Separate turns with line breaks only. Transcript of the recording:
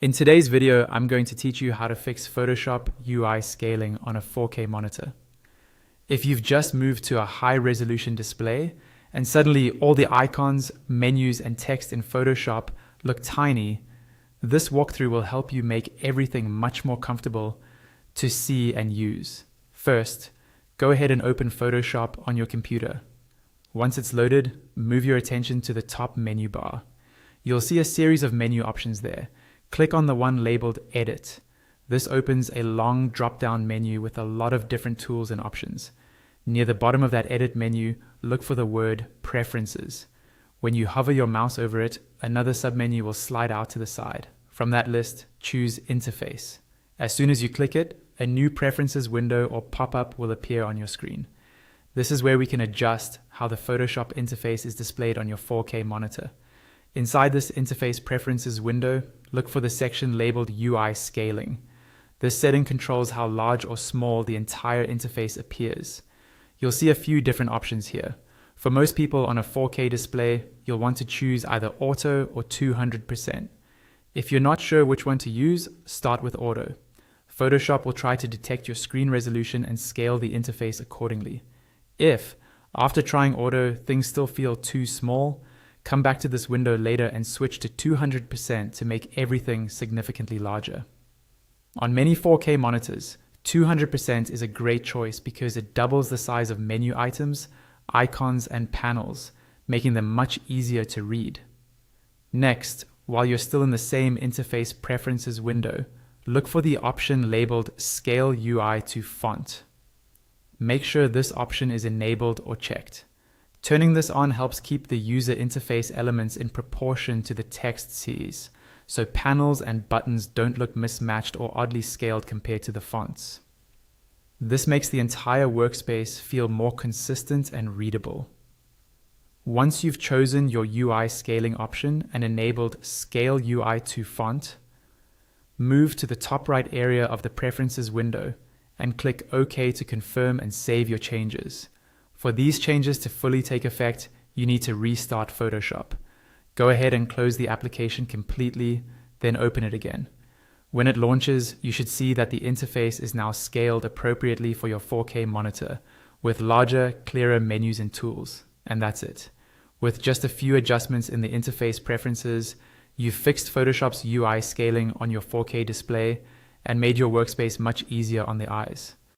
In today's video, I'm going to teach you how to fix Photoshop UI scaling on a 4K monitor. If you've just moved to a high-resolution display and suddenly all the icons, menus, and text in Photoshop look tiny, this walkthrough will help you make everything much more comfortable to see and use. First, go ahead and open Photoshop on your computer. Once it's loaded, move your attention to the top menu bar. You'll see a series of menu options there. Click on the one labeled Edit. This opens a long drop-down menu with a lot of different tools and options. Near the bottom of that Edit menu, look for the word Preferences. When you hover your mouse over it, another submenu will slide out to the side. From that list, choose Interface. As soon as you click it, a new Preferences window or pop-up will appear on your screen. This is where we can adjust how the Photoshop interface is displayed on your 4K monitor. Inside this Interface Preferences window, look for the section labeled UI Scaling. This setting controls how large or small the entire interface appears. You'll see a few different options here. For most people on a 4K display, you'll want to choose either Auto or 200%. If you're not sure which one to use, start with Auto. Photoshop will try to detect your screen resolution and scale the interface accordingly. If, after trying Auto, things still feel too small, come back to this window later and switch to 200% to make everything significantly larger. On many 4K monitors, 200% is a great choice because it doubles the size of menu items, icons, and panels, making them much easier to read. Next, while you're still in the same Interface Preferences window, look for the option labeled Scale UI to Font. Make sure this option is enabled or checked. Turning this on helps keep the user interface elements in proportion to the text sees, so panels and buttons don't look mismatched or oddly scaled compared to the fonts. This makes the entire workspace feel more consistent and readable. Once you've chosen your UI scaling option and enabled Scale UI to Font, move to the top right area of the Preferences window and click OK to confirm and save your changes. For these changes to fully take effect, you need to restart Photoshop. Go ahead and close the application completely, then open it again. When it launches, you should see that the interface is now scaled appropriately for your 4K monitor, with larger, clearer menus and tools. And that's it. With just a few adjustments in the interface preferences, you've fixed Photoshop's UI scaling on your 4K display and made your workspace much easier on the eyes.